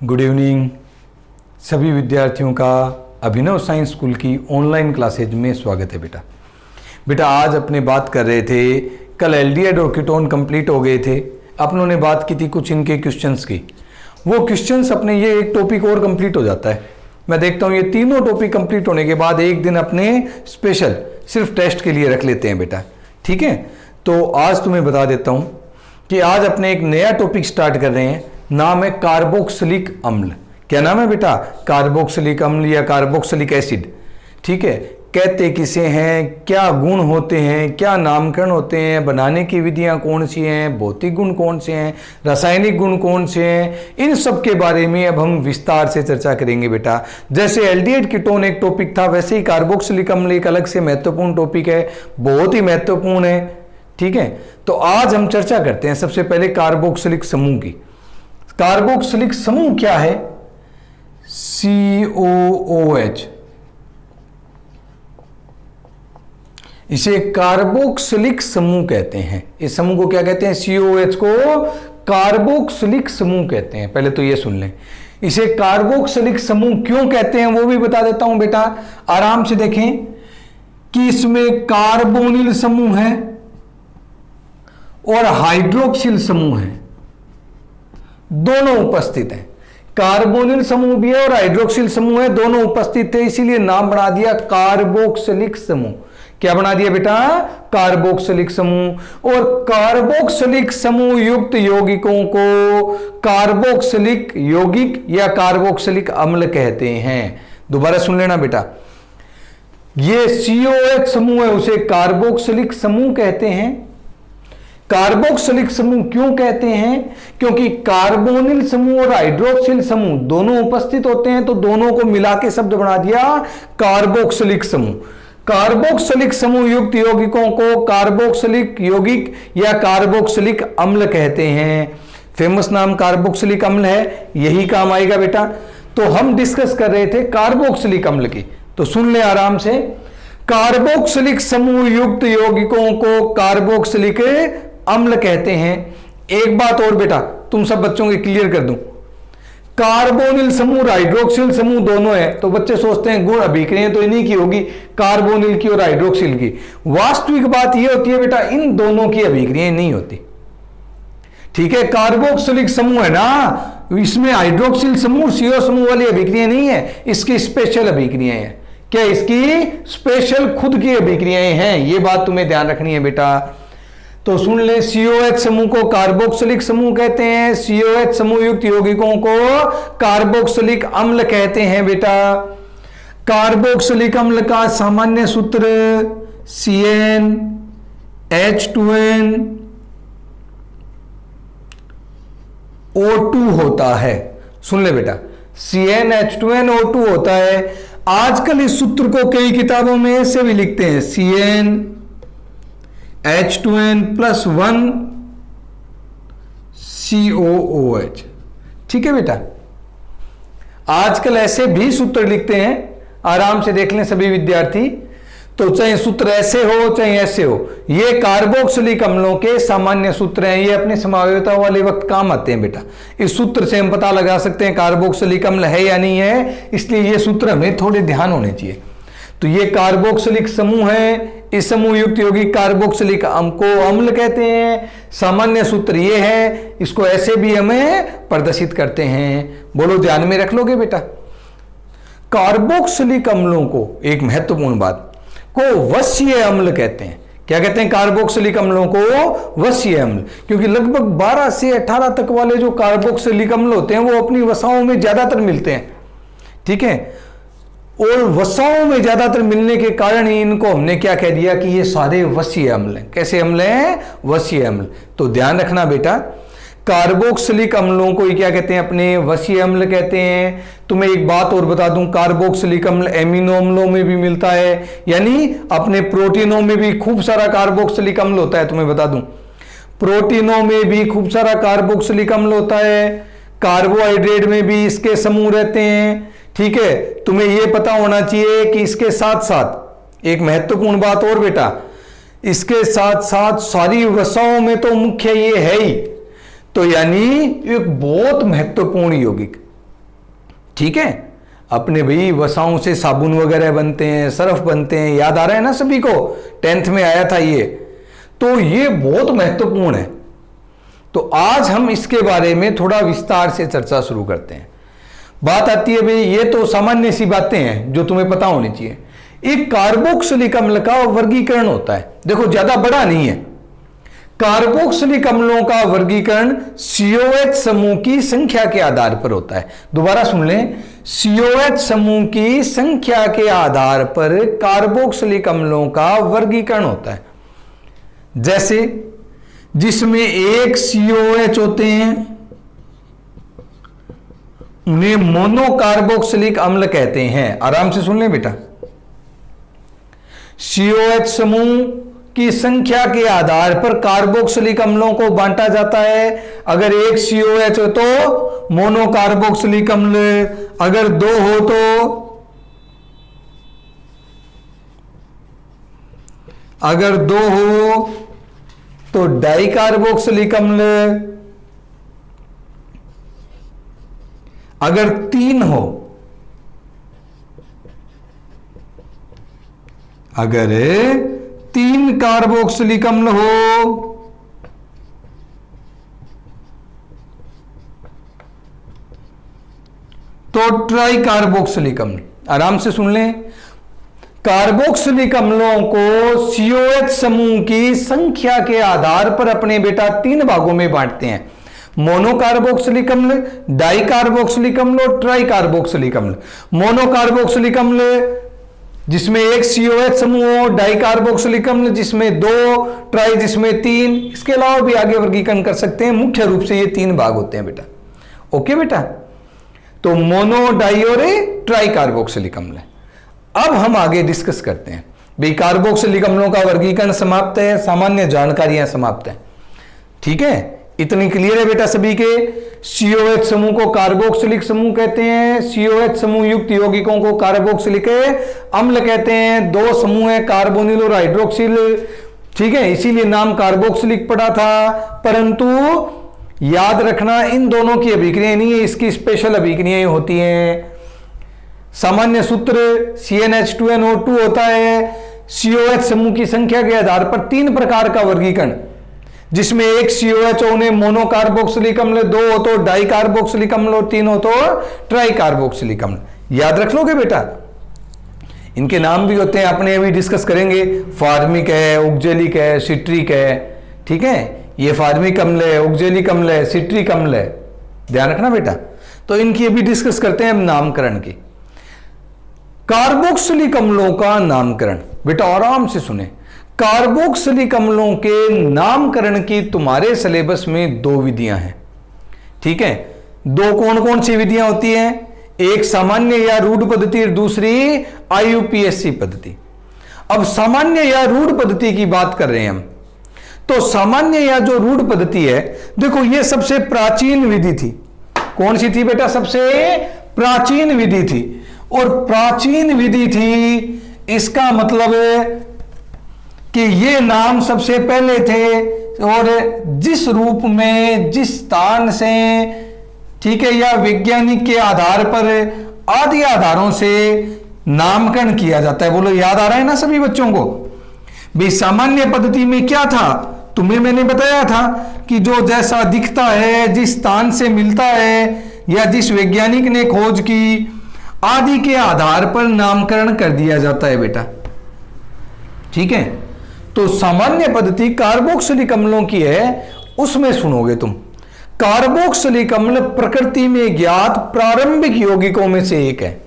Good evening सभी विद्यार्थियों का अभिनव साइंस स्कूल की ऑनलाइन क्लासेज में स्वागत है। बेटा आज अपने बात कर रहे थे, कल एल्डिहाइड और कीटोन कंप्लीट हो गए थे। अपनों ने बात की थी कुछ इनके क्वेश्चंस की। वो क्वेश्चंस अपने ये एक टॉपिक और कंप्लीट हो जाता है। मैं देखता हूँ ये तीनों टॉपिक कंप्लीट होने के बाद एक दिन अपने स्पेशल सिर्फ टेस्ट के लिए रख लेते हैं बेटा, ठीक है। तो आज तुम्हें बता देता हूँ कि आज अपने एक नया टॉपिक स्टार्ट कर रहे हैं, नाम है कार्बोक्सिलिक अम्ल। क्या नाम है बेटा? कार्बोक्सिलिक अम्ल या कार्बोक्सिलिक एसिड, ठीक है। कहते किसे हैं, क्या गुण होते हैं, क्या नामकरण होते हैं, बनाने की विधियां कौन सी हैं, भौतिक गुण कौन से हैं, रासायनिक गुण कौन से हैं, इन सब के बारे में अब हम विस्तार से चर्चा करेंगे बेटा। जैसे एल्डिहाइड कीटोन एक टॉपिक था, वैसे ही कार्बोक्सिलिक अम्ल एक अलग से महत्वपूर्ण टॉपिक है, बहुत ही महत्वपूर्ण है, ठीक है। तो आज हम चर्चा करते हैं सबसे पहले कार्बोक्सिलिक समूह की। कार्बोक्सिलिक समूह क्या है? COOH, इसे कार्बोक्सिलिक समूह कहते हैं। इस समूह को क्या कहते हैं? COOH को कार्बोक्सिलिक समूह कहते हैं। पहले तो ये सुन लें, इसे कार्बोक्सिलिक समूह क्यों कहते हैं वो भी बता देता हूं बेटा। आराम से देखें कि इसमें कार्बोनिल समूह है और हाइड्रोक्सिल समूह है, दोनों उपस्थित हैं। कार्बोनिल समूह भी है और हाइड्रोक्सिल समूह है, दोनों उपस्थित है, इसीलिए नाम बना दिया कार्बोक्सिलिक समूह। क्या बना दिया बेटा? कार्बोक्सिलिक समूह। और कार्बोक्सिलिक समूह युक्त यौगिकों को कार्बोक्सिलिक यौगिक या कार्बोक्सिलिक अम्ल कहते हैं। दोबारा सुन लेना बेटा, ये COH समूह है, उसे कार्बोक्सिलिक समूह कहते हैं। कार्बोक्सिलिक समूह क्यों कहते हैं? क्योंकि कार्बोनिल समूह और हाइड्रोक्सिल समूह दोनों उपस्थित होते हैं, तो दोनों को मिला के शब्द बना दिया कार्बोक्सिलिक समूह। कार्बोक्सिलिक समूह युक्त यौगिकों को कार्बोक्सिलिक यौगिक या कार्बोक्सिलिक अम्ल कहते हैं। फेमस नाम कार्बोक्सिलिक अम्ल है, यही काम आएगा बेटा। तो हम डिस्कस कर रहे थे कार्बोक्सिलिक अम्ल की, तो सुन ले आराम से। कार्बोक्सिलिक समूह युक्त यौगिकों को कार्बोक्सिलिक अम्ल कहते हैं। एक बात और बेटा तुम सब बच्चों के क्लियर कर दूं, कार्बोनिल समूह हाइड्रोक्सिल समूह दोनों है, तो बच्चे सोचते हैं गुण अभिक्रियाएं तो इन्हीं की होगी, कार्बोनिल की और हाइड्रोक्सिल की। वास्तविक बात यह होती है बेटा, इन दोनों की अभिक्रियाएं नहीं होती, ठीक है। कार्बोक्सिलिक समूह है ना, इसमें हाइड्रोक्सिल समूह CO समूह वाली अभिक्रिया नहीं है, इसकी स्पेशल अभिक्रियाएं हैं। क्या इसकी स्पेशल खुद की अभिक्रियाएं हैं? ये बात तुम्हें ध्यान रखनी है बेटा। तो सुन ले, COH समूह को कार्बोक्सिलिक समूह कहते हैं, COH समूह युक्त यौगिकों को कार्बोक्सिलिक अम्ल कहते हैं बेटा। कार्बोक्सिलिक अम्ल का सामान्य सूत्र CnH2nO2 होता है। सुन ले बेटा, CnH2nO2 होता है। आजकल इस सूत्र को कई किताबों में ऐसे भी लिखते हैं, CnH2n+1 COOH, ठीक है बेटा। आजकल ऐसे भी सूत्र लिखते हैं, आराम से देख लें सभी विद्यार्थी। तो चाहे सूत्र ऐसे हो चाहे ऐसे हो, ये कार्बोक्सिलिक अम्लों के सामान्य सूत्र हैं, ये अपने समावेयता वाले वक्त काम आते हैं बेटा। इस सूत्र से हम पता लगा सकते हैं कार्बोक्सिलिक अम्ल है या नहीं है, इसलिए ये सूत्र हमें थोड़े ध्यान होने चाहिए। तो ये कार्बोक्सिलिक समूह है, इस समूह युक्त यौगिक कार्बोक्सिलिक अम्ल को अम्ल कहते हैं। सामान्य सूत्र ये है, इसको ऐसे भी हमें प्रदर्शित करते हैं। बोलो, ध्यान में रख लोगे बेटा। कार्बोक्सिलिक अम्लों को, एक महत्वपूर्ण बात, को वसीय अम्ल कहते हैं। क्या कहते हैं? कार्बोक्सिलिक अम्लों को वसीय अम्ल, क्योंकि लगभग 12 से 18 तक वाले जो कार्बोक्सिलिक अम्ल होते हैं वो अपनी वसाओं में ज्यादातर मिलते हैं, ठीक है। और वसाओं में ज्यादातर मिलने के कारण ही इनको हमने क्या कह दिया कि ये सारे वसीय अम्ल हैं। कैसे अम्ल हैं? वसीय अम्ल। तो ध्यान रखना बेटा, कार्बोक्सिलिक अम्लों को क्या कहते हैं? अपने वसीय अम्ल कहते हैं। तुम्हें एक बात और बता दूं, कार्बोक्सिलिक अम्ल एमिनो अम्लों में भी मिलता है, यानी अपने प्रोटीनों में भी खूब सारा कार्बोक्सिलिक अम्ल होता है। तुम्हें बता दूं, प्रोटीनों में भी खूब सारा कार्बोक्सिलिक अम्ल होता है, कार्बोहाइड्रेट में भी इसके समूह रहते हैं, ठीक है। तुम्हें यह पता होना चाहिए कि इसके साथ साथ एक महत्वपूर्ण बात और बेटा, इसके साथ साथ सारी वसाओं में तो मुख्य ये है ही, तो यानी एक बहुत महत्वपूर्ण यौगिक ठीक है, अपने भाई वसाओं से साबुन वगैरह बनते हैं, सर्फ बनते हैं, याद आ रहा है ना सभी को, 10th में आया था ये। तो ये बहुत महत्वपूर्ण है। तो आज हम इसके बारे में थोड़ा विस्तार से चर्चा शुरू करते हैं। बात आती है भाई, ये तो सामान्य सी बातें हैं जो तुम्हें पता होनी चाहिए। एक कार्बोक्सिलिक अम्ल का वर्गीकरण होता है, देखो ज्यादा बड़ा नहीं है। कार्बोक्सिलिक अम्लों का वर्गीकरण COH समूह की संख्या के आधार पर होता है। दोबारा सुन लें, COH समूह की संख्या के आधार पर कार्बोक्सिलिक अम्लों का वर्गीकरण होता है। जैसे जिसमें एक COH होते हैं उन्हें मोनोकार्बोक्सिलिक अम्ल कहते हैं। आराम से सुन लें बेटा, COH समूह की संख्या के आधार पर कार्बोक्सिलिक अम्लों को बांटा जाता है। अगर एक COH हो तो मोनोकार्बोक्सिलिक अम्ल, अगर दो हो तो डाइकार्बोक्सिलिक अम्ल, अगर 3 हो, अगर 3 कार्बोक्सिलिक अम्ल हो तो ट्राइकार्बोक्सिलिक अम्ल। आराम से सुन लें, कार्बोक्सिलिक अम्लों को COH समूह की संख्या के आधार पर अपने बेटा 3 भागों में बांटते हैं, मोनोकार्बोक्सिलिक अम्ल, डाइकार्बोक्सिलिक अम्ल और ट्राइकार्बोक्सिलिक अम्ल। मोनोकार्बोक्सिलिक अम्ल जिसमें एक COH समूह हो, डाइकार्बोक्सिलिक अम्ल जिसमें 2, ट्राई जिसमें 3। इसके अलावा भी आगे वर्गीकरण कर सकते हैं। मुख्य रूप से ये 3 भाग होते हैं बेटा। ओके बेटा, तो मोनो, डाई और ट्राइकार्बोक्सिलिक अम्ल। अब हम आगे डिस्कस करते हैं भाई, कार्बोक्सिलिक अम्लों का वर्गीकरण समाप्त है, सामान्य जानकारियां समाप्त है। ठीक है, इतनी क्लियर है बेटा सभी के। COH समूह को कार्बोक्सिलिक समूह कहते हैं, COH समूह युक्त यौगिकों को कार्बोक्सिलिक अम्ल कहते हैं। 2 समूह है, कार्बोनिल और हाइड्रोक्सिल। ठीक है, इसीलिए नाम कार्बोक्सिलिक पड़ा था। परंतु याद रखना, इन दोनों की अभिक्रियाएं नहीं है, इसकी स्पेशल अभिक्रियाएं होती हैं। सामान्य सूत्र CnH2nO2 होता है। COH समूह की संख्या के आधार पर 3 प्रकार का वर्गीकरण, जिसमें एक COH उन्हें मोनोकार्बोक्सिलिक अम्ल, 2 हो तो डाइकार्बोक्सिलिक अम्ल और 3 हो तो ट्राइकार्बोक्सिलिक अम्ल। याद रख लोगे बेटा, इनके नाम भी होते हैं, अपने अभी डिस्कस करेंगे। फार्मिक है, ऑक्जेलिक है, सिट्रिक है। ठीक है, ये फार्मिक अम्ल है, ऑक्जेलिक अम्ल है, सिट्रिक अम्ल है, ध्यान रखना बेटा। तो इनकी अभी डिस्कस करते हैं नामकरण की। कार्बोक्सिलिक अम्लों का नामकरण बेटा आराम से सुने। कार्बोक्सिलिक अम्लों के नामकरण की तुम्हारे सिलेबस में 2 विधियां हैं। ठीक है, 2 कौन कौन सी विधियां होती हैं? एक सामान्य या रूढ़ पद्धति और दूसरी IUPAC पद्धति। अब सामान्य या रूढ़ पद्धति की बात कर रहे हैं हम। तो सामान्य या जो रूढ़ पद्धति है, देखो ये सबसे प्राचीन विधि थी। कौन सी थी बेटा? सबसे प्राचीन विधि थी। और प्राचीन विधि थी, इसका मतलब कि ये नाम सबसे पहले थे और जिस रूप में, जिस स्थान से, ठीक है, या वैज्ञानिक के आधार पर आदि आधारों से नामकरण किया जाता है। बोलो याद आ रहा है ना सभी बच्चों को? भी सामान्य पद्धति में क्या था, तुम्हें मैंने बताया था कि जो जैसा दिखता है, जिस स्थान से मिलता है, या जिस वैज्ञानिक ने खोज की, आदि के आधार पर नामकरण कर दिया जाता है बेटा। ठीक है, तो सामान्य पद्धति कार्बोक्सिलिक अम्लों की है, उसमें सुनोगे तुम। कार्बोक्सिलिक अम्ल प्रकृति में ज्ञात प्रारंभिक यौगिकों में से एक है।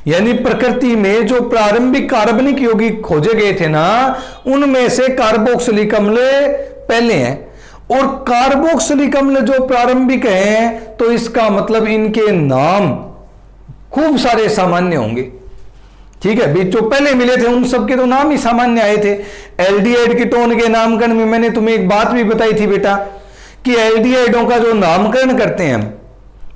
यानी प्रकृति में जो प्रारंभिक कार्बनिक यौगिक खोजे गए थे ना, उनमें से कार्बोक्सिलिक अम्ल पहले हैं। और कार्बोक्सिलिक अम्ल जो प्रारंभिक हैं, तो इसका मतलब इनके नाम खूब सारे सामान्य होंगे। ठीक है, जो पहले मिले थे उन सबके तो नाम ही सामान्य आए थे। एल्डिहाइड कीटोन के नामकरण में मैंने तुम्हें एक बात भी बताई थी बेटा, कि एल्डिहाइडों का जो नामकरण करते हैं हम,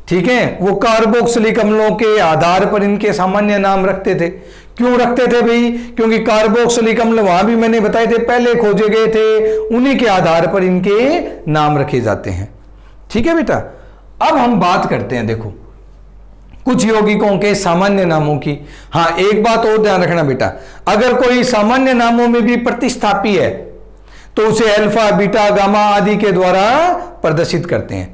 ठीक है, वो कार्बोक्सिलिक अम्लों के आधार पर इनके सामान्य नाम रखते थे। क्यों रखते थे भाई? क्योंकि कार्बोक्सिलिक अम्ल वहां भी मैंने बताए थे पहले खोजे गए थे, उन्हीं के आधार पर इनके नाम रखे जाते हैं। ठीक है बेटा, अब हम बात करते हैं, देखो कुछ यौगिकों के सामान्य नामों की। हाँ, एक बात और ध्यान रखना बेटा, अगर कोई सामान्य नामों में भी प्रतिस्थापी है तो उसे अल्फा, बीटा, गामा आदि के द्वारा प्रदर्शित करते हैं।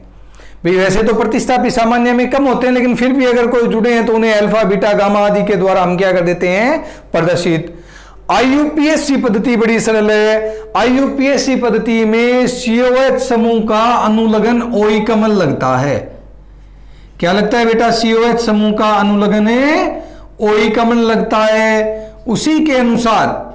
भाई वैसे तो प्रतिस्थापी सामान्य में कम होते हैं, लेकिन फिर भी अगर कोई जुड़े हैं तो उन्हें अल्फा, बीटा, गामा आदि के द्वारा हम क्या कर देते हैं, प्रदर्शित। आईयूपीएससी पद्धति बड़ी सरल है। आईयूपीएससी पद्धति में COH समूह का अनुलग्न OE कमल लगता है। क्या लगता है बेटा? COH समूह का अनुलग्न OE कमल लगता है। उसी के अनुसार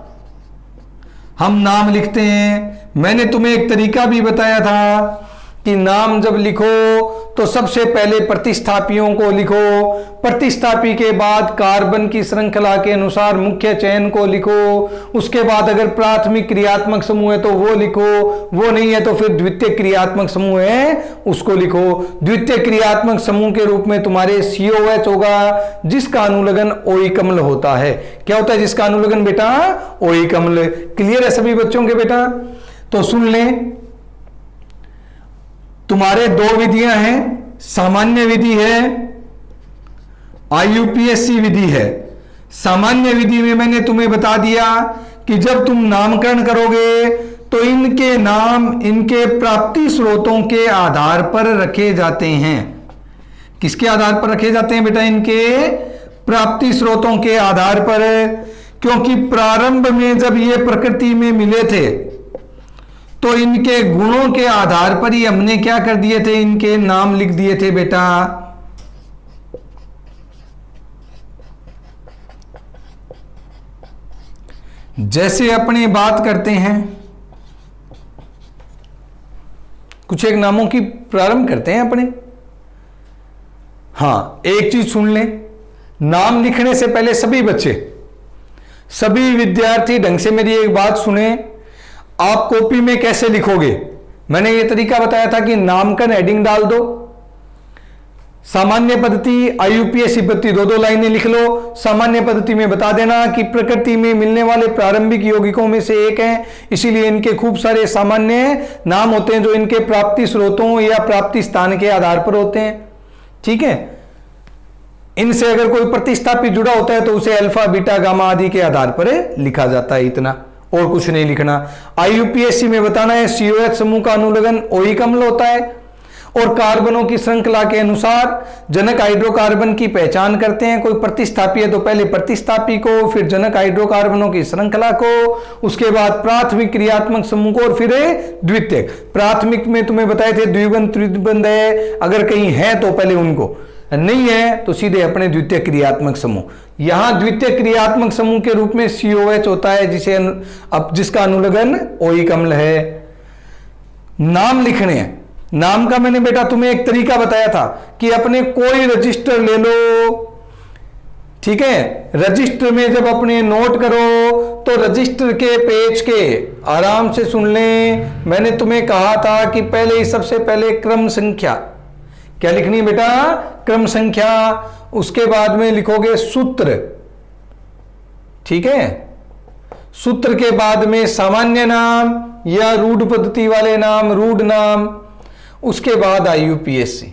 हम नाम लिखते हैं। मैंने तुम्हें एक तरीका भी बताया था कि नाम जब लिखो तो सबसे पहले प्रतिस्थापियों को लिखो, प्रतिस्थापी के बाद कार्बन की श्रृंखला के अनुसार मुख्य चयन को लिखो, उसके बाद अगर प्राथमिक क्रियात्मक समूह है तो वो लिखो, वो नहीं है तो फिर द्वितीय क्रियात्मक समूह है उसको लिखो। द्वितीय क्रियात्मक समूह के रूप में तुम्हारे COH होगा जिसका अनुलग्न OE कमल होता है। क्या होता है जिसका अनुलग्न बेटा? OE कमल। क्लियर है सभी बच्चों के बेटा? तो सुन लें, तुम्हारे दो विधियां हैं, सामान्य विधि है, आईयूपीएससी विधि है। सामान्य विधि में मैंने तुम्हें बता दिया कि जब तुम नामकरण करोगे तो इनके नाम इनके प्राप्ति स्रोतों के आधार पर रखे जाते हैं। किसके आधार पर रखे जाते हैं बेटा? इनके प्राप्ति स्रोतों के आधार पर। क्योंकि प्रारंभ में जब ये प्रकृति में मिले थे तो इनके गुणों के आधार पर ही हमने क्या कर दिए थे, इनके नाम लिख दिए थे बेटा। जैसे अपने बात करते हैं, कुछ एक नामों की प्रारंभ करते हैं अपने। हां, एक चीज सुन लें, नाम लिखने से पहले सभी बच्चे, सभी विद्यार्थी ढंग से मेरी एक बात सुने। आप कॉपी में कैसे लिखोगे? मैंने ये तरीका बताया था कि नामकरण हेडिंग डाल दो, सामान्य पद्धति, आईयूपीएससी पद्धति 2-2 लाइनें लिख लो। सामान्य पद्धति में बता देना कि प्रकृति में मिलने वाले प्रारंभिक यौगिकों में से एक है, इसीलिए इनके खूब सारे सामान्य नाम होते हैं जो इनके प्राप्ति स्रोतों या प्राप्ति स्थान के आधार पर होते हैं। ठीक है, इनसे अगर कोई प्रतिस्थापी जुड़ा होता है तो उसे अल्फा, बीटा, गामा आदि के आधार पर लिखा जाता है, इतना और कुछ नहीं लिखना। आईयूपीएससी में बताना है COH समूह का अनुलग्न OE कमल होता है और कार्बनों की श्रृंखला के अनुसार जनक हाइड्रोकार्बन की पहचान करते हैं। कोई प्रतिस्थापी है तो पहले प्रतिस्थापी को, फिर जनक हाइड्रोकार्बनों की श्रृंखला को, उसके बाद प्राथमिक क्रियात्मक समूह को और फिर द्वितीयक। प्राथमिक में तुम्हें बताए थे द्विबंध, त्रिबंध है, अगर कहीं है तो पहले उनको, नहीं है तो सीधे अपने द्वितीय क्रियात्मक समूह। यहां द्वितीय क्रियात्मक समूह के रूप में COH होता है जिसे अब जिसका अनुलग्न OE कमल है। नाम लिखने हैं, नाम का मैंने बेटा तुम्हें एक तरीका बताया था कि अपने कोई रजिस्टर ले लो। ठीक है, रजिस्टर में जब अपने नोट करो तो रजिस्टर के पेज के आराम से सुन लें। मैंने तुम्हें कहा था कि पहले ही सबसे पहले क्रम संख्या, क्या लिखनी है बेटा? क्रम संख्या। उसके बाद में लिखोगे सूत्र। ठीक है, सूत्र के बाद में सामान्य नाम या रूढ़ पद्धति वाले नाम, रूढ़ नाम, उसके बाद आईयूपीएससी।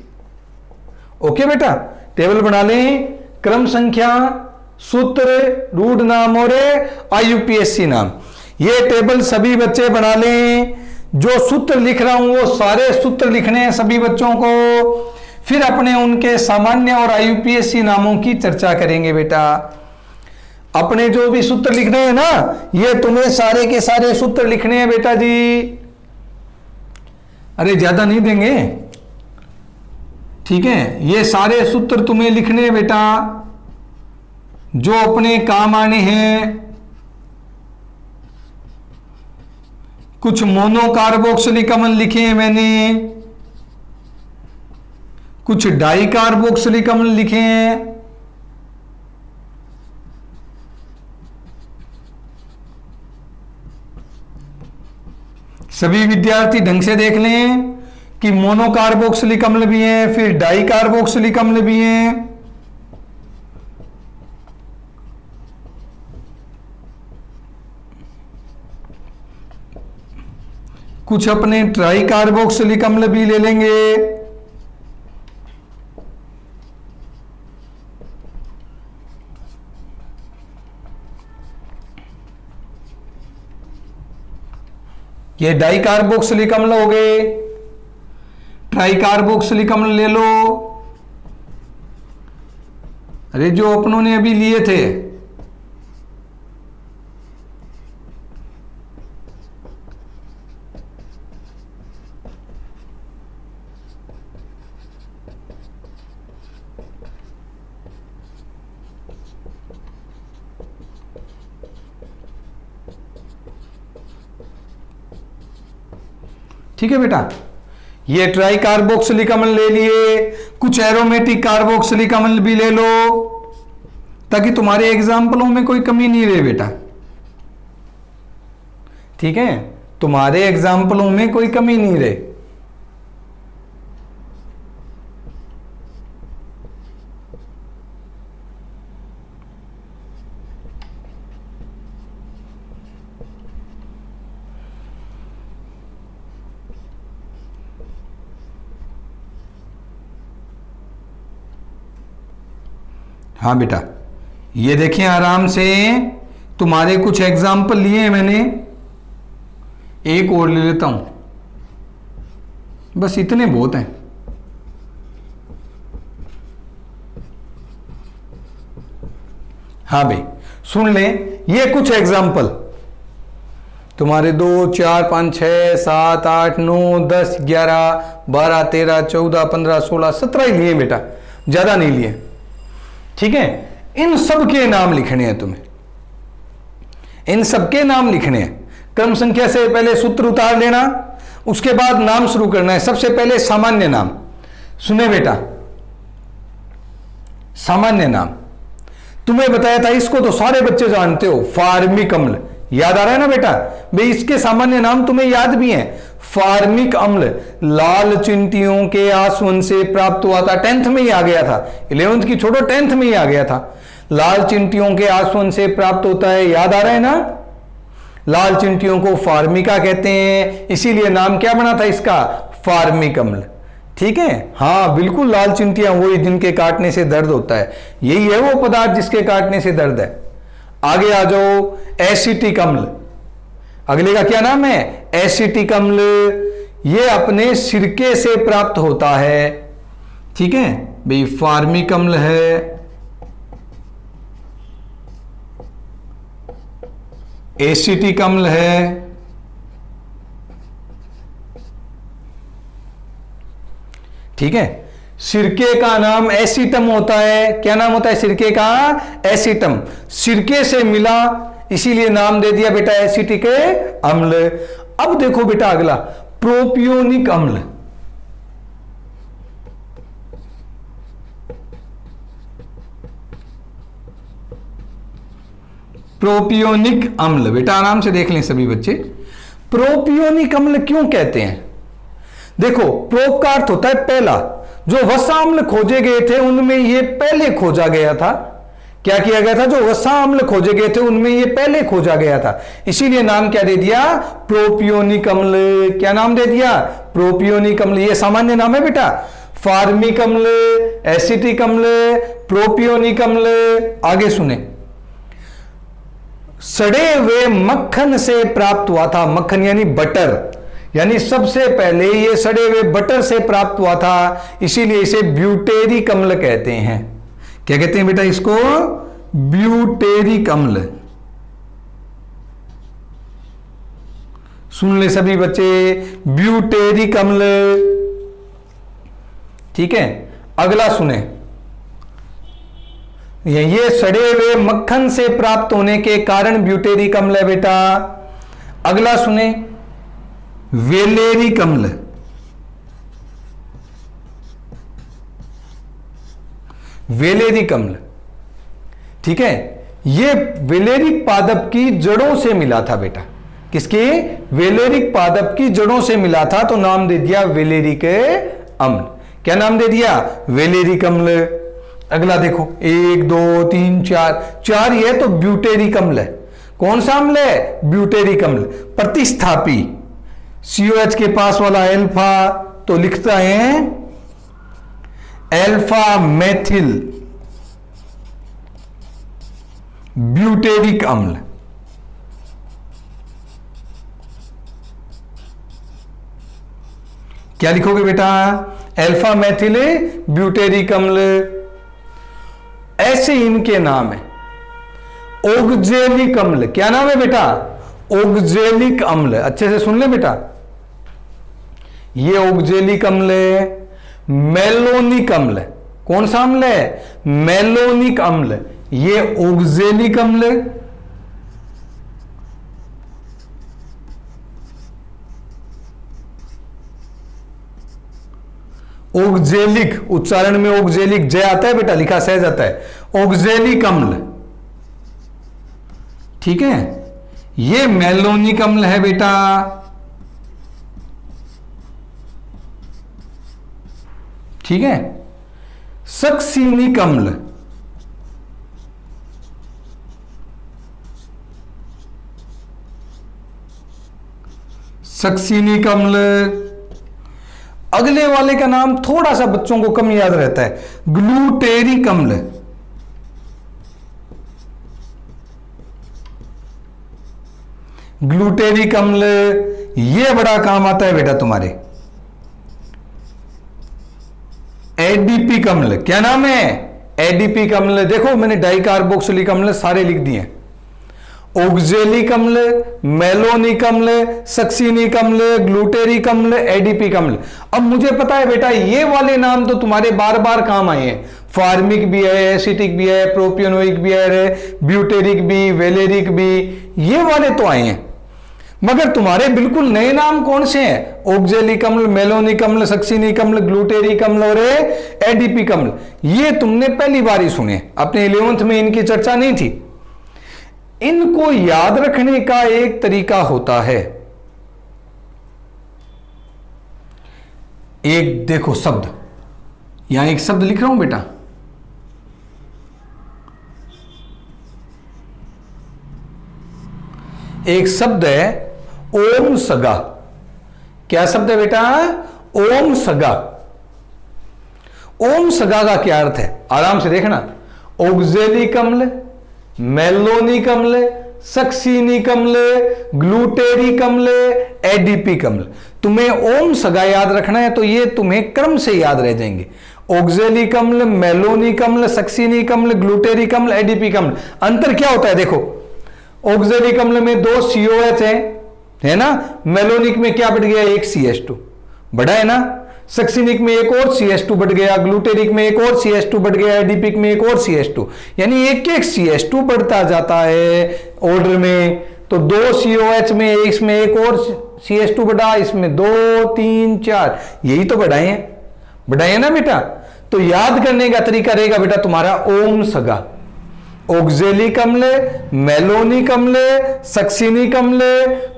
ओके बेटा, टेबल बना लें, क्रम संख्या, सूत्र, रूढ़ नाम और आईयूपीएससी नाम। ये टेबल सभी बच्चे बना लें। जो सूत्र लिख रहा हूं वो सारे सूत्र लिखने हैं सभी बच्चों को। फिर अपने उनके सामान्य और आईयूपीएससी नामों की चर्चा करेंगे बेटा। अपने जो भी सूत्र लिखने हैं ना, ये तुम्हें सारे के सारे सूत्र लिखने हैं बेटा जी। अरे ज्यादा नहीं देंगे, ठीक है? ये सारे सूत्र तुम्हें लिखने हैं बेटा जो अपने काम आने हैं। कुछ मोनोकार्बोक्सिलिक अम्ल लिखे हैं मैंने, कुछ डाइकार्बोक्सिलिक अम्ल लिखे हैं, सभी विद्यार्थी ढंग से देख लें कि मोनोकार्बोक्सिलिक अम्ल भी हैं, फिर डाइकार्बोक्सिलिक अम्ल भी हैं। कुछ अपने ट्राइकार्बोक्सिलिक अम्ल भी ले लेंगे। ये डाई कार्बोक्सिलिक अम्ल हो गए। ट्राई कार्बोक्सिलिक अम्ल ले लो, अरे जो अपनों ने अभी लिए थे। ठीक है बेटा, ये ट्राई कार्बोक्सिलिक अम्ल ले लिए, कुछ एरोमेटिक कार्बोक्सिलिक अम्ल भी ले लो, ताकि तुम्हारे एग्जाम्पलों में कोई कमी नहीं रहे बेटा। ठीक है, तुम्हारे एग्जाम्पलों में कोई कमी नहीं रहे। हाँ बेटा, ये देखिए आराम से, तुम्हारे कुछ एग्जाम्पल लिए हैं मैंने, एक और ले लेता हूं, बस इतने बहुत हैं। हाँ भाई सुन ले, ये कुछ एग्जाम्पल तुम्हारे 2 4 5 6 7 8 9 10 11 12 13 14 15 16 17 ही लिए बेटा, ज्यादा नहीं लिए। ठीक है, इन सब के नाम लिखने हैं तुम्हें, इन सब के नाम लिखने हैं। क्रम संख्या से पहले सूत्र उतार लेना, उसके बाद नाम शुरू करना है। सबसे पहले सामान्य नाम, सुने बेटा, सामान्य नाम तुम्हें बताया था, इसको तो सारे बच्चे जानते हो, फार्मिक अम्ल। याद आ रहा है ना बेटा भाई, इसके सामान्य नाम तुम्हें याद भी हैं। फार्मिक अम्ल लाल चिंटियों के आसवन से प्राप्त हुआ था, 10th में ही आ गया था, 11th की छोड़ो 10th में ही आ गया था। लाल चिंटियों के आसवन से प्राप्त होता है, याद आ रहा है ना। लाल चिंटियों को फार्मिका कहते हैं, इसीलिए नाम क्या बना था इसका, फार्मिक अम्ल। ठीक है, हाँ बिल्कुल, लाल चिंटियां वही जिनके काटने से दर्द होता है, यही है वो पदार्थ जिसके काटने से दर्द है। आगे आ जाओ, एसिटिक अम्ल, अगले का क्या नाम है, एसिटिक अम्ल। ये अपने सिरके से प्राप्त होता है। ठीक है भाई, फार्मिक अम्ल है, एसिटिक अम्ल है। ठीक है, सिरके का नाम एसिटम होता है। क्या नाम होता है सिरके का, एसिटम। सिरके से मिला इसीलिए नाम दे दिया बेटा एसिटिक अम्ल। अब देखो बेटा अगला, प्रोपियोनिक अम्ल। प्रोपियोनिक अम्ल बेटा आराम से देख लें सभी बच्चे, प्रोपियोनिक अम्ल क्यों कहते हैं। देखो, प्रोप का अर्थ होता है पहला, जो वसा अम्ल खोजे गए थे उनमें ये पहले खोजा गया था। क्या किया गया था, जो वसा अम्ल खोजे गए थे उनमें ये पहले खोजा गया था, इसीलिए नाम क्या दे दिया, प्रोपियोनिक अम्ल। क्या नाम दे दिया, प्रोपियोनिक अम्ल। ये सामान्य नाम है बेटा, फार्मिक अम्ल, एसिटिक अम्ल, प्रोपियोनिक अम्ल। आगे सुने, सड़े हुए मक्खन से प्राप्त हुआ था, मक्खन यानी बटर, यानी सबसे पहले ये सड़े हुए बटर से प्राप्त हुआ था, इसीलिए इसे ब्यूटेरिक अम्ल कहते हैं। क्या कहते हैं बेटा इसको, ब्यूटेरिक अम्ल। सुन ले सभी बच्चे, ब्यूटेरिक अम्ल। ठीक है, अगला सुने, ये सड़े हुए मक्खन से प्राप्त होने के कारण ब्यूटेरिक अम्ल है बेटा। अगला सुने, वेलेरिक अम्ल। वेलेरिक अम्ल, ठीक है, ये वेलेरिक पादप की जड़ों से मिला था बेटा। किसकी, वेलेरिक पादप की जड़ों से मिला था, तो नाम दे दिया वेलेरिक अम्ल। क्या नाम दे दिया, वेलेरिक अम्ल। अगला देखो, 1 2 3 4, 4 ये तो ब्यूटेरिक अम्ल है। कौन सा अम्ल है, ब्यूटेरिक अम्ल। प्रतिस्थापी, COH के पास वाला एल्फा, तो लिखता है एल्फा मेथिल ब्यूटेरिक अम्ल। क्या लिखोगे बेटा? अल्फा मैथिल ब्यूटेरिक अम्ल। ऐसे इनके नाम है ओगजेलिक अम्ल। क्या नाम है बेटा? ओगजेलिक अम्ल। अच्छे से सुन ले बेटा, ये ओगजेलिक अम्ल है। मेलोनिक अम्ल, कौन सा अम्ल है? मेलोनिक अम्ल। ये ओगजेलिक अम्ल। ओगजेलिक, उच्चारण में ओगजेलिक जय आता है बेटा, लिखा सहज आता है। ओगजेलिक अम्ल, ठीक है। ये मेलोनिक अम्ल है बेटा। ठीक है। सक्सीनिक अम्ल, सक्सीनिक अम्ल। अगले वाले का नाम थोड़ा सा बच्चों को कम याद रहता है, ग्लूटेरिक अम्ल। ग्लूटेरिक अम्ल ये बड़ा काम आता है बेटा तुम्हारे। एडिपिक अम्ल, क्या नाम है? एडिपिक अम्ल। देखो मैंने डाइकार्बोक्सिलिक अम्ल सारे लिख दिए। ओक्जेलिक अम्ल, मेलोनिक अम्ल, सक्सीनिक अम्ल, ग्लूटेरिक अम्ल, एडिपिक अम्ल। अब मुझे पता है बेटा ये वाले नाम तो तुम्हारे बार बार काम आए हैं। फार्मिक भी है, एसिटिक भी है, प्रोपियोनोइक भी है, ब्यूटेरिक भी, वेलेरिक भी, ये वाले तो आए हैं। मगर तुम्हारे बिल्कुल नए नाम कौन से हैं? ओक्जेलिक अम्ल, मेलोनिक अम्ल, सक्सीनिक अम्ल, ग्लूटेरिक अम्ल और एडिपिक अम्ल। ये तुमने पहली बार ही सुने, अपने 11th में इनकी चर्चा नहीं थी। इनको याद रखने का एक तरीका होता है। एक देखो शब्द, यहां एक शब्द लिख रहा हूं बेटा, एक शब्द है ओम सगा। क्या शब्द है बेटा? ओम सगा। ओम सगा का क्या अर्थ है? आराम से देखना। ओक्जेलिक अम्ल, मेलोनिक अम्ल, सक्सीनिक अम्ल, ग्लूटेरिक अम्ल, एडिपिक अम्ल। तुम्हें ओम सगा याद रखना है तो ये तुम्हें क्रम से याद रह जाएंगे। ओक्जेलिक अम्ल, मेलोनिक अम्ल, सक्सीनिक अम्ल, ग्लूटेरिक अम्ल, एडिपिक अम्ल। अंतर क्या होता है देखो, ओक्जेलिक अम्ल में 2 COH है ना। मेलोनिक में क्या बढ़ गया? 1 CH2 बढ़ा है ना। सक्सीनिक में एक और CH2 बढ़ गया, ग्लूटेरिक में एक और CH2 बढ़ गया, एडिपिक में एक और CH2, यानी एक एक CH2 बढ़ता जाता है ऑर्डर में। तो 2 COH में इसमें एक और CH2 बढ़ा, इसमें 2 3 4, यही तो बढ़ाए ना बेटा। तो याद करने का तरीका रहेगा बेटा तुम्हारा ओम सगा। ओक्जेलिक अम्ल, मेलोनिक अम्ल, सक्सीनिक अम्ल,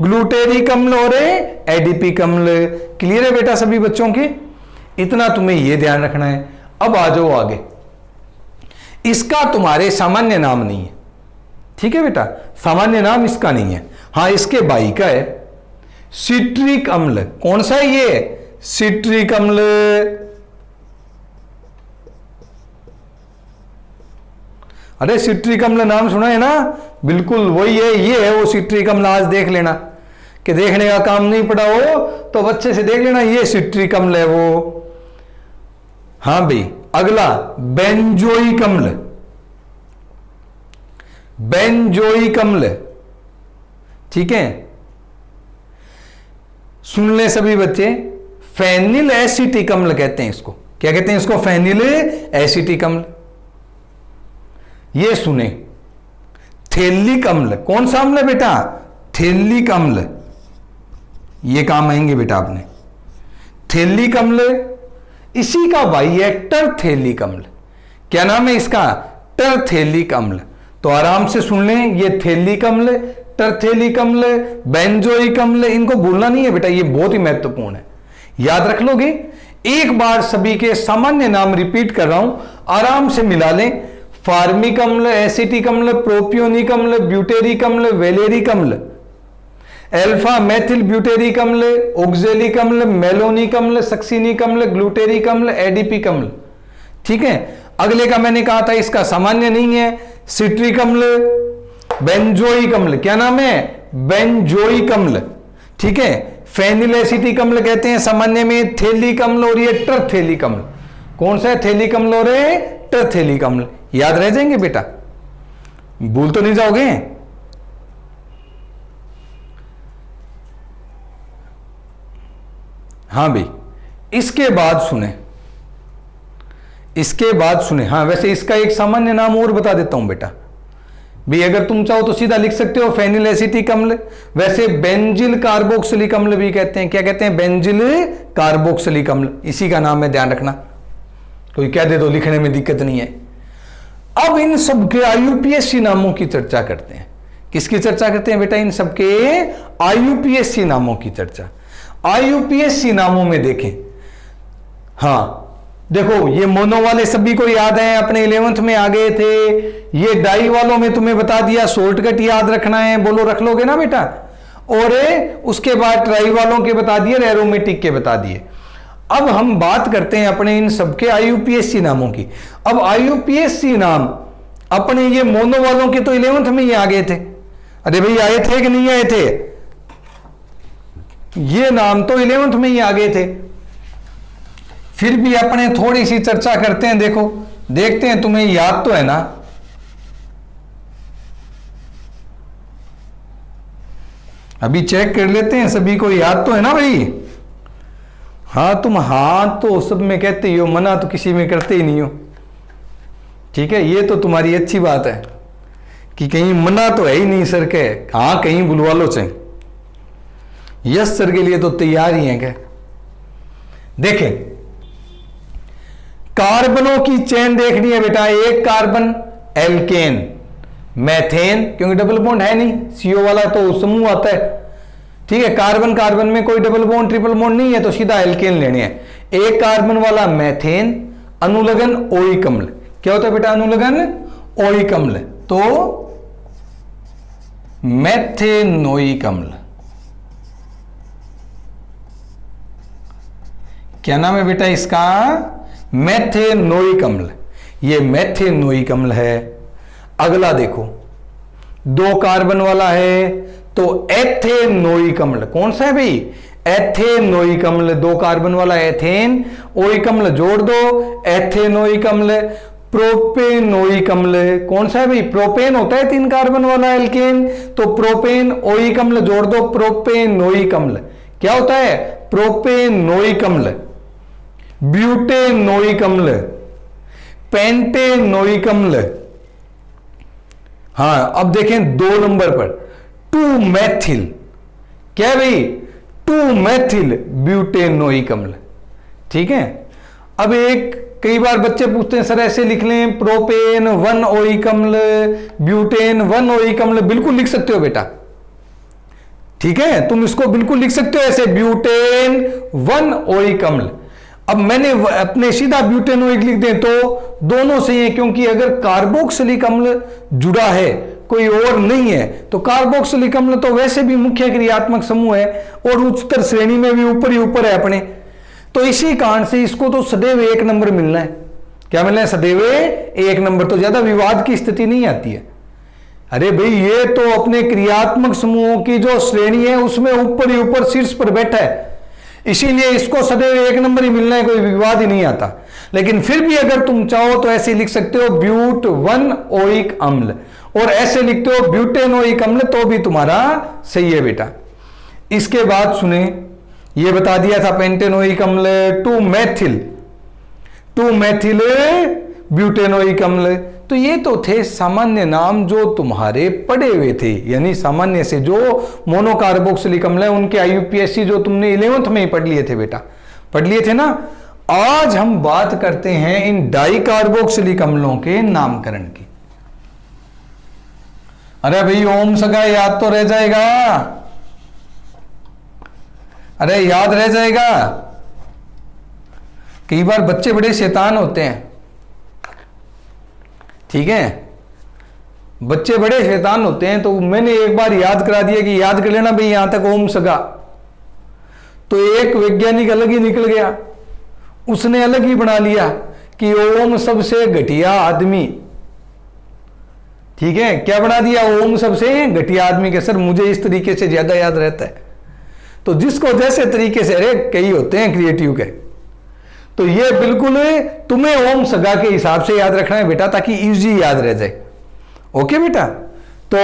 ग्लूटेरिक अम्ल और एडिपिक अम्ल। क्लियर है बेटा सभी बच्चों की? इतना तुम्हें यह ध्यान रखना है। अब आ जाओ आगे। इसका तुम्हारे सामान्य नाम नहीं है, ठीक है बेटा, सामान्य नाम इसका नहीं है। हां इसके भाई का है, सिट्रिक अम्ल। कौन सा है ये? सिट्रिक अम्ल। अरे सिट्रिक अम्ल नाम सुना है ना? बिल्कुल वही है, ये है वो सिट्रिक अम्ल। आज देख लेना, कि देखने का काम नहीं पड़ा हो तो बच्चे से देख लेना, ये सिट्रिक अम्ल है वो। हां भाई, अगला बेंजोइक अम्ल। बेंजोइक अम्ल, ठीक है। सुन ले सभी बच्चे, फेनिल एसिटिक अम्ल कहते हैं इसको। क्या कहते हैं इसको? फेनिल एसिटिक अम्ल। ये सुने। थैलिक अम्ल, कौन सा अम्ल है बेटा? थैलिक अम्ल। ये काम आएंगे बेटा आपने। थैलिक अम्ल, इसी का भाई है टरथैलिक अम्ल। क्या नाम है इसका? टरथैलिक अम्ल। तो आराम से सुन लें, ये थैलिक अम्ल, टरथैलिक अम्ल, बेंजोइक अम्ल, इनको भूलना नहीं है बेटा, ये बहुत ही महत्वपूर्ण है। याद रख लोगे। एक बार सभी के सामान्य नाम रिपीट कर रहा हूं, आराम से मिला लें। फार्मिक अम्ल, एसिटिक अम्ल, प्रोपियोनिक अम्ल, ब्यूटेरिक अम्ल, वेलेरिक अम्ल, अल्फा मैथिल ब्यूटेरिक अम्ल, ओक्जेलिक अम्ल, मेलोनिक अम्ल, सक्सीनिक अम्ल, ग्लूटेरिक अम्ल, एडिपिक अम्ल। ठीक है। अगले का मैंने कहा था इसका सामान्य नहीं है, सिट्रिक अम्ल, बेंजोइक अम्ल। क्या नाम है? बेंजोइक अम्ल। ठीक है। फेनिल एसिटिक अम्ल कहते हैं सामान्य में थैलिक अम्ल, और ये टरथैलिक अम्ल। कौन सा है? थैलिक अम्ल और टरथैलिक अम्ल। याद रह जाएंगे बेटा, भूल तो नहीं जाओगे। हाँ भाई, इसके बाद सुने, हाँ वैसे इसका एक सामान्य नाम और बता देता हूं बेटा भी, अगर तुम चाहो तो सीधा लिख सकते हो फेनिल एसिटिक अम्ल। वैसे बेंजिल कार्बोक्सिलिक अम्ल भी कहते हैं। क्या कहते हैं? बेंजिल कार्बोक्सिलिक अम्ल, इसी का नाम है, ध्यान रखना। कोई कह दे तो लिखने में दिक्कत नहीं है। अब इन सबके आईयूपीएसी नामों की चर्चा करते हैं। किसकी चर्चा करते हैं बेटा? इन सबके आईयूपीएसी नामों की चर्चा। आईयूपीएसी नामों में देखें, हाँ देखो, ये मोनो वाले सभी को याद है, अपने 11th में आ गए थे। ये डाई वालों में तुम्हें बता दिया, शॉर्टकट याद रखना है, बोलो रख लोगे ना बेटा। और उसके बाद ट्राई वालों के बता दिए, एरोमेटिक के बता दिए। अब हम बात करते हैं अपने इन सबके आईयूपीएसी नामों की। अब आईयूपीएसी नाम अपने ये मोनो वालों के तो 11th में ही आ गए थे। अरे भाई आए थे कि नहीं आए थे? ये नाम तो 11th में ही आ गए थे। फिर भी अपने थोड़ी सी चर्चा करते हैं। देखो, देखते हैं तुम्हें याद तो है ना। अभी चेक कर लेते हैं, सभी को याद तो है ना भाई? हाँ, तुम हाँ तो सब में कहते ही हो, मना तो किसी में करते ही नहीं हो। ठीक है, ये तो तुम्हारी अच्छी बात है कि कहीं मना तो है ही नहीं सर के, हाँ कहीं बुलवा लो चाहे। यस सर के लिए तो तैयार ही है क्या? देखें, कार्बनों की चेन देखनी है बेटा। एक कार्बन एल्केन, मैथेन, क्योंकि डबल बॉन्ड है नहीं, सीओ वाला तो समूह आता है। ठीक है, कार्बन कार्बन में कोई डबल बॉन्ड ट्रिपल बॉन्ड नहीं है, तो सीधा एल्केन लेने हैं। एक कार्बन वाला मैथेन, अनुलग्न ओइक अम्ल। क्या होता है बेटा? अनुलग्न ओइक अम्ल, तो मैथेनोइक अम्ल। क्या नाम है बेटा इसका? मैथेनोइक अम्ल। ये मैथेनोइक अम्ल है। अगला देखो, दो कार्बन वाला है तो एथेनोइक अम्ल। कौन सा है भाई? एथेनोइक अम्ल। दो कार्बन वाला एथेन, ओइक अम्ल जोड़ दो, एथेनोइक अम्ल। प्रोपेनोइक अम्ल। कौन सा है भाई? प्रोपेन होता है 3 कार्बन वाला एल्केन, तो प्रोपेन ओइक अम्ल जोड़ दो, प्रोपेनोइक अम्ल। क्या होता है? प्रोपेनोइक अम्ल। ब्यूटेनोइक अम्ल, पेंटेनोइक अम्ल। हाँ, अब देखें 2 नंबर पर 2 मैथिल। क्या भाई? 2 मैथिल ब्यूटेनोइक अम्ल। ठीक है, अब एक कई बार बच्चे पूछते हैं सर ऐसे लिख लें, प्रोपेन 1 ओइक अम्ल, ब्यूटेन 1 ओइक अम्ल। बिल्कुल लिख सकते हो बेटा। ठीक है, तुम इसको बिल्कुल लिख सकते हो ऐसे, ब्यूटेन 1 ओइक अम्ल। अब मैंने अपने सीधा ब्यूटेनोइक लिख दें तो दोनों सही है, क्योंकि अगर कार्बोक्सिलिक अम्ल जुड़ा है, कोई और नहीं है, तो कार्बोक्सिलिक अम्ल तो वैसे भी मुख्य क्रियात्मक समूह है और उच्चतर श्रेणी में भी ऊपर ही ऊपर है अपने। तो इसी कारण से इसको तो सदैव 1 नंबर मिलना है। क्या मिलना है? सदैव 1 नंबर। तो ज्यादा विवाद की स्थिति नहीं आती है। अरे भाई, ये तो अपने क्रियात्मक समूहों की जो श्रेणी है उसमें ऊपर ही ऊपर शीर्ष पर बैठा है, इसीलिए इसको सदैव 1 नंबर ही मिलना है, कोई विवाद ही नहीं आता। लेकिन फिर भी अगर तुम चाहो तो ऐसे लिख सकते हो ब्यूट 1 ओइक अम्ल, और ऐसे लिखते हो ब्यूटेनोइक अम्ल, तो भी तुम्हारा सही है बेटा। इसके बाद सुने, ये बता दिया था पेंटेनोइक अम्ल, 2 मैथिल ब्यूटेनोइक अम्ल। तो ये तो थे सामान्य नाम जो तुम्हारे पढ़े हुए थे, यानी सामान्य से जो मोनोकार्बोक्सिलिक अम्ल है उनके आईयूपीएसी जो तुमने 11th में ही पढ़ लिए थे बेटा, पढ़ लिए थे ना। आज हम बात करते हैं इन डाइकार्बोक्सिलिक अम्लों के नामकरण की। अरे भाई ओम सगा याद तो रह जाएगा, अरे याद रह जाएगा। कई बार बच्चे बड़े शैतान होते हैं। ठीक है, बच्चे बड़े शैतान होते हैं, तो मैंने एक बार याद करा दिया कि याद कर लेना भाई यहां तक ओम सगा। तो एक वैज्ञानिक अलग ही निकल गया, उसने अलग ही बना लिया कि ओम सबसे घटिया आदमी। ठीक है, क्या बना दिया? ओम सबसे घटिया आदमी के। सर मुझे इस तरीके से ज्यादा याद रहता है। तो जिसको जैसे तरीके से, अरे कई होते हैं क्रिएटिव के, तो ये बिल्कुल तुम्हें ओम सगा के हिसाब से याद रखना है बेटा, ताकि इजी याद रह जाए। ओके बेटा, तो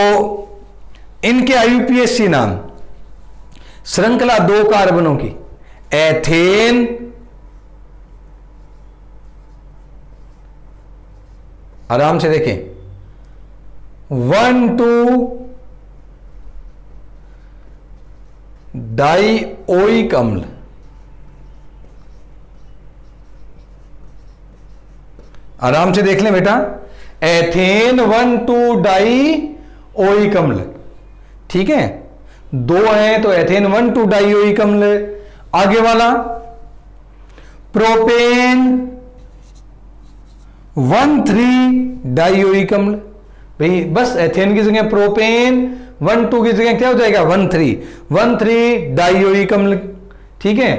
इनके आईयूपीएसी नाम, श्रृंखला 2 कार्बनों की, एथेन, आराम से देखें, 1,2 डाइओइक अम्ल, आराम से देख लें बेटा, एथेन 1,2 डाइओइक अम्ल, ठीक है, 2 है तो एथेन 1,2 डाइओइक अम्ल। आगे वाला प्रोपेन 1,3 डाइओइक अम्ल, भाई बस एथेन की जगह प्रोपेन, 1,2 की जगह क्या हो जाएगा 1,3 डाइओइक अम्ल, ठीक है।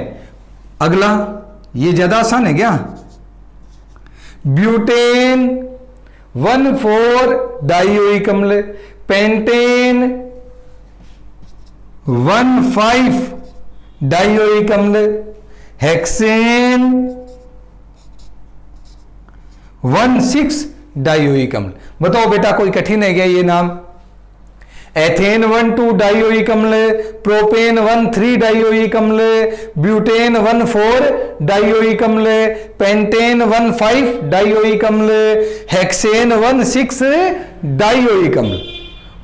अगला, ये ज्यादा आसान है क्या, ब्यूटेन 1,4 डाइओइक अम्ल, पेंटेन 1,5 डाइओइक अम्ल, हेक्सेन 1,6 डाइओइक अम्ल। बताओ बेटा कोई कठिन है क्या ये नाम? एथेन 1,2 डाइओइक अम्ल, प्रोपेन 1,3 डाइओइक अम्ल, ब्यूटेन 1,4 डाइओइक अम्ल, पेंटेन 1,5 डाइओइक अम्ल, हेक्सेन 1,6 डाइओइक अम्ल।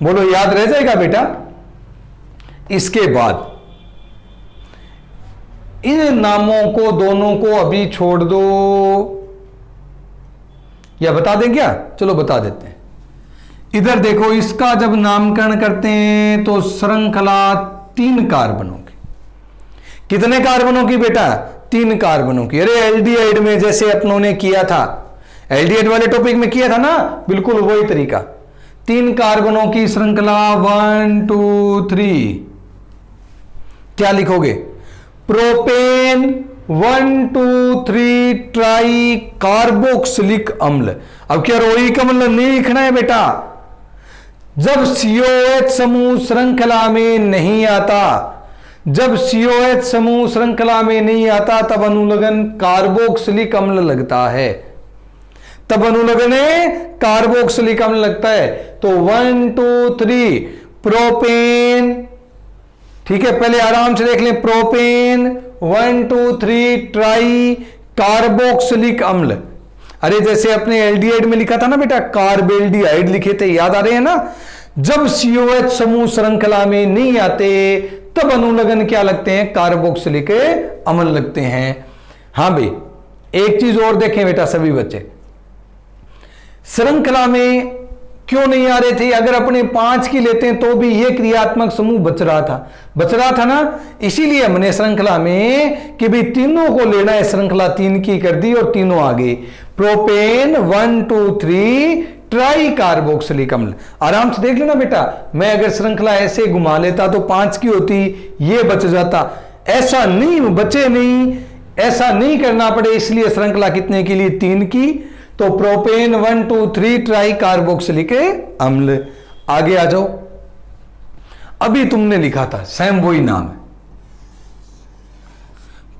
बोलो याद रह जाएगा बेटा? इसके बाद इन नामों को दोनों को अभी छोड़ दो, या बता दें क्या? चलो बता देते हैं। इधर देखो, इसका जब नामकरण करते हैं तो श्रृंखला 3 कार्बनों की। कितने कार्बनों की बेटा? 3 कार्बनों की। अरे एल्डिहाइड में जैसे अपनों ने किया था, एल्डिहाइड वाले टॉपिक में किया था ना, बिल्कुल वही तरीका। 3 कार्बनों की श्रृंखला 1 2 3। क्या लिखोगे? प्रोपेन 1 2 3 ट्राई कार्बोक्सिलिक अम्ल। अब क्या रोइक अम्ल नहीं लिखना है बेटा? जब COH समूह श्रृंखला में नहीं आता, जब COH समूह श्रृंखला में नहीं आता तब अनुलग्न कार्बोक्सिलिक अम्ल लगता है, तब अनुलग्न कार्बोक्सिलिक अम्ल लगता है। तो 1 2 3 प्रोपेन, ठीक है, पहले आराम से देख लें। प्रोपेन 1 2 3 ट्राई कार्बोक्सिलिक अम्ल। अरे जैसे अपने एल्डिहाइड में लिखा था ना बेटा, कार्बेल्डिहाइड लिखे थे, याद आ रहे हैं ना? जब COH समूह श्रृंखला में नहीं आते तब अनुलग्न क्या लगते हैं? कार्बोक्सिलिक अम्ल लगते हैं। हां भाई, एक चीज और देखें बेटा सभी बच्चे, श्रृंखला में क्यों नहीं आ रहे थे? अगर अपने 5 की लेते हैं तो भी ये क्रियात्मक समूह बच रहा था ना, इसीलिए हमने श्रृंखला में कि भाई तीनों को लेना है, श्रृंखला 3 की कर दी और तीनों आ गए। प्रोपेन 1 2 3 ट्राई कार्बोक्सिलिक अम्ल। आराम से देख लेना बेटा, मैं अगर श्रृंखला ऐसे घुमा लेता तो 5 की होती, ये बच जाता। ऐसा नहीं, बचे नहीं, ऐसा नहीं करना पड़े, इसलिए श्रृंखला कितने के लिए? 3 की। तो प्रोपेन 1 2 3 ट्राई कार्बोक्सिलिक अम्ल। आगे आ जाओ, अभी तुमने लिखा था सेम वही नाम है,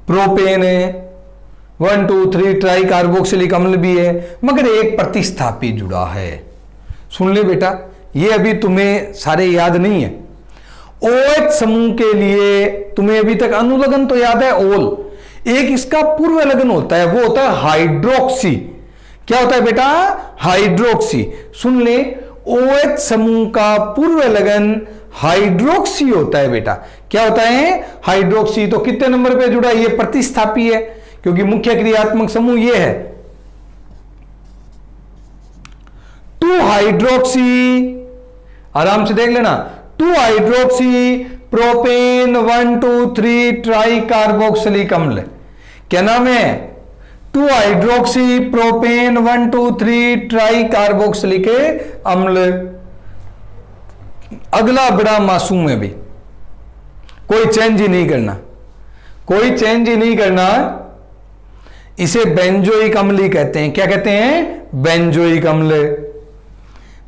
प्रोपेन है, 1 2 3 ट्राई कार्बोक्सिलिक अम्ल भी है, मगर एक प्रतिस्थापी जुड़ा है। सुन ले बेटा, ये अभी तुम्हें सारे याद नहीं है। OH समूह के लिए तुम्हें अभी तक अनुलग्न तो याद है, ओल। एक इसका पूर्व लगन होता है, वो होता है हाइड्रोक्सी। क्या होता है बेटा? हाइड्रोक्सी। सुन ले, OH समूह का पूर्व लगन हाइड्रोक्सी होता है बेटा। क्या होता है? हाइड्रोक्सी। तो कितने नंबर पे जुड़ा है? ये प्रतिस्थापी है, क्योंकि मुख्य क्रियात्मक समूह ये है 2 हाइड्रोक्सी। आराम से देख लेना, 2 हाइड्रोक्सी प्रोपेन 1 2 3 ट्राई कार्बोक्सिलिक अम्ल। क्या नाम है? 2 हाइड्रोक्सी प्रोपेन 1 2 3 ट्राई कार्बोक्सिलिक अम्ल। अगला बड़ा मासूम है भी, कोई चेंज ही नहीं करना, कोई चेंज ही नहीं करना। इसे बेंजोइक अम्ल ही कहते हैं। क्या कहते हैं? बेंजोइक अम्ल।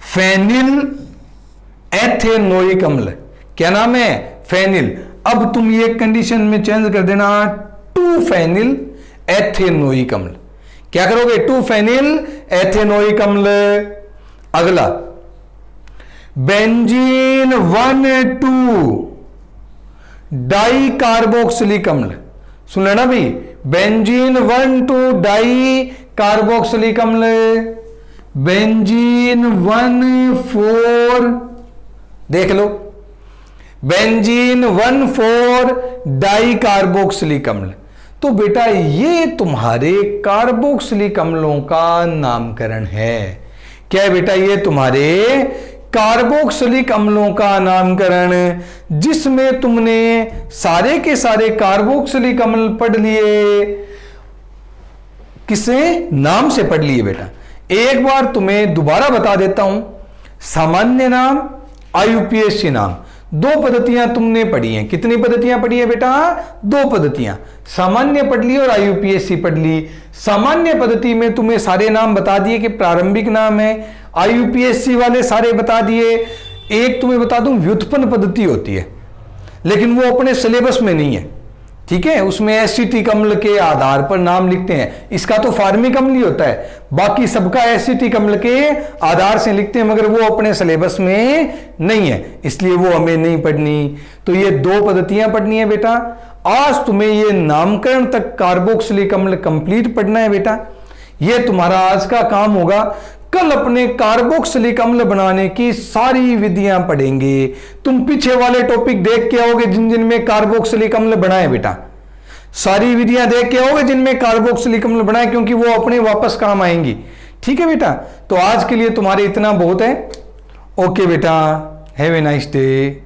फेनिल एथेनोइक अम्ल। क्या नाम है? फेनिल। अब तुम ये कंडीशन में चेंज कर देना 2 फेनिल एथेनोइक अम्ल। क्या करोगे? 2 फेनिल एथेनोइक अम्ल। अगला बेंजीन 1,2 डाई कार्बोक्सिलिक अम्ल। सुन लेना भाई, बेंजीन 1,2 डाई कार्बोक्सिलिक अम्ल। बेंजीन 1,4 देख लो, बेंजीन 1,4 डाई कार्बोक्सिलिक अम्ल। तो बेटा ये तुम्हारे कार्बोक्सिलिक अम्लों का नामकरण है। क्या है बेटा? ये तुम्हारे कार्बोक्सिलिक अम्लों का नामकरण, जिसमें तुमने सारे के सारे कार्बोक्सिलिक अम्ल पढ़ लिए। किसे नाम से पढ़ लिए बेटा? एक बार तुम्हें दोबारा बता देता हूं। सामान्य नाम, आईयूपीएसी नाम, 2 पद्धतियां तुमने पढ़ी हैं। कितनी पद्धतियां पढ़ी है बेटा? 2 पद्धतियां, सामान्य पढ़ ली और आईयूपीएसी पढ़ ली। सामान्य पद्धति में तुम्हें सारे नाम बता दिए कि प्रारंभिक नाम है। आईयूपीएसी वाले सारे बता दिए। एक तुम्हें बता दूं, व्युत्पन्न पद्धति होती है, लेकिन वो अपने सिलेबस में नहीं है। ठीक है, उसमें एसिटिक अम्ल के आधार पर नाम लिखते हैं। इसका तो फार्मिक अम्ल ही होता है, बाकी सबका एसिटिक अम्ल के आधार से लिखते हैं, मगर वो अपने सिलेबस में नहीं है, इसलिए वो हमें नहीं पढ़नी। तो ये 2 पद्धतियां पढ़नी है बेटा। आज तुम्हें ये नामकरण तक कार्बोक्सिलिक अम्ल कंप्लीट पढ़ना है बेटा। ये तुम्हारा आज का काम होगा। कल अपने कार्बोक्सिलिक अम्ल बनाने की सारी विधियां पढ़ेंगे। तुम पीछे वाले टॉपिक देख के आओगे जिनमें कार्बोक्सिलिक अम्ल बनाए बेटा। सारी विधियां देख के आओगे जिनमें कार्बोक्सिलिक अम्ल बनाए, क्योंकि वो अपने वापस काम आएंगी। ठीक है बेटा, तो आज के लिए तुम्हारे इतना बहुत है। ओके बेटा, हैव ए नाइस डे।